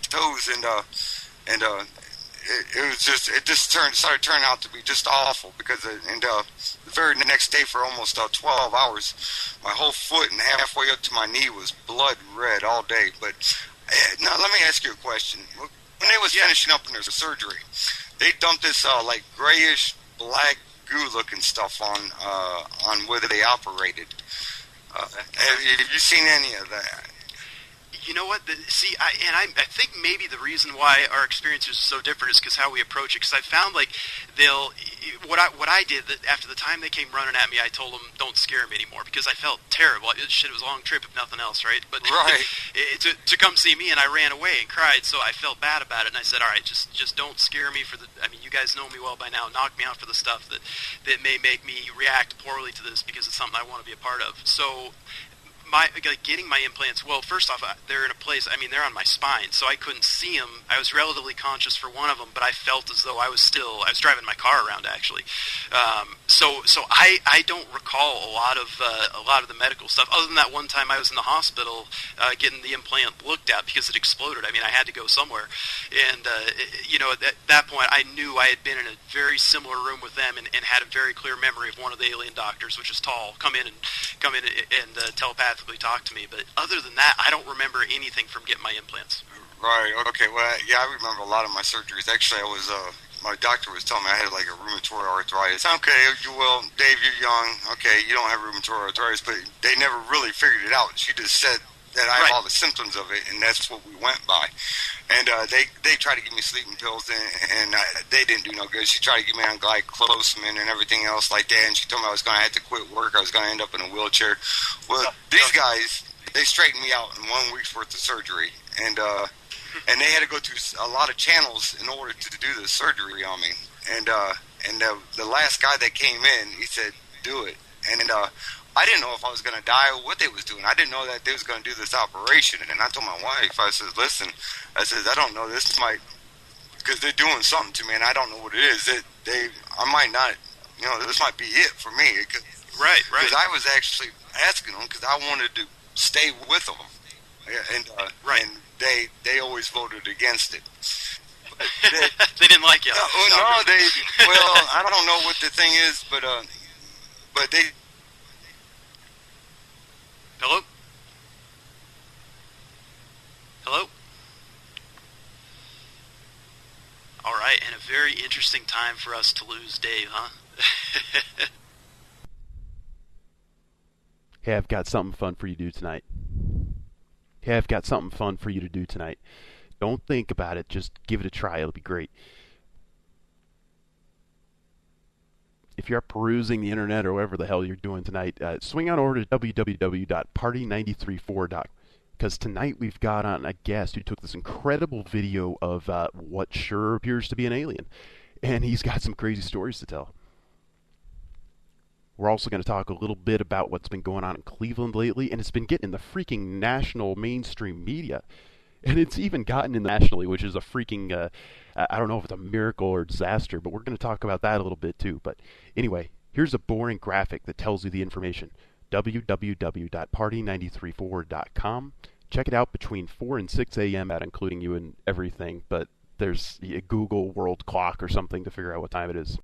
toes, it just started turning out to be just awful because the very next day for almost 12 hours, my whole foot and halfway up to my knee was blood red all day. But now let me ask you a question. When they was finishing up in their surgery, they dumped this like grayish black goo looking stuff on where they operated. Have you seen any of that? You know what? I think maybe the reason why our experience is so different is because how we approach it. Because I found like what I did after the time they came running at me, I told them don't scare me anymore because I felt terrible. It was a long trip if nothing else, right? But right. to come see me, and I ran away and cried, so I felt bad about it. And I said, all right, just don't scare me you guys know me well by now. Knock me out for the stuff that may make me react poorly to this because it's something I want to be a part of. So. Getting my implants, well, first off, they're in a place, they're on my spine, so I couldn't see them. I was relatively conscious for one of them, but I felt as though I was driving my car around, actually. So I don't recall a lot of the medical stuff, other than that one time I was in the hospital getting the implant looked at because it exploded. I had to go somewhere. And, at that point, I knew I had been in a very similar room with them and had a very clear memory of one of the alien doctors, which is tall, come in and telepathically talk to me. But other than that, I don't remember anything from getting my implants. Right. Okay. Well, yeah, I remember a lot of my surgeries. Actually, my doctor was telling me I had like a rheumatoid arthritis. Okay, well, Dave, you're young. Okay, you don't have rheumatoid arthritis, but they never really figured it out. She just said that I have all the symptoms of it, and that's what we went by. And they tried to give me sleeping pills, and they didn't do no good. She tried to give me on glycosmin and everything else like that, and she told me I was going to have to quit work. I was going to end up in a wheelchair. Well, these guys, they straightened me out in 1 week's worth of surgery, and they had to go through a lot of channels in order to do the surgery on me. And the last guy that came in, he said, do it. And I didn't know if I was going to die or what they was doing. I didn't know that they was going to do this operation. And I told my wife, I said, listen, I don't know, this might, because they're doing something to me and I don't know what it is. I might not, this might be it for me. Right. Because I was actually asking them because I wanted to stay with them. And they always voted against it. They didn't like you. I don't know what the thing is, but they. Hello? All right, and a very interesting time for us to lose Dave, huh? Hey, I've got something fun for you to do tonight. Don't think about it, just give it a try, it'll be great. If you're perusing the internet or whatever the hell you're doing tonight, swing on over to www.party934.com, because tonight we've got on a guest who took this incredible video of what sure appears to be an alien, and he's got some crazy stories to tell. We're also going to talk a little bit about what's been going on in Cleveland lately, and it's been getting in the freaking national mainstream media. And it's even gotten in nationally, which is a freaking, I don't know if it's a miracle or disaster, but we're going to talk about that a little bit too. But anyway, here's a boring graphic that tells you the information. www.party934.com. Check it out between 4 and 6 a.m. including you and everything, but there's a Google World Clock or something to figure out what time it is.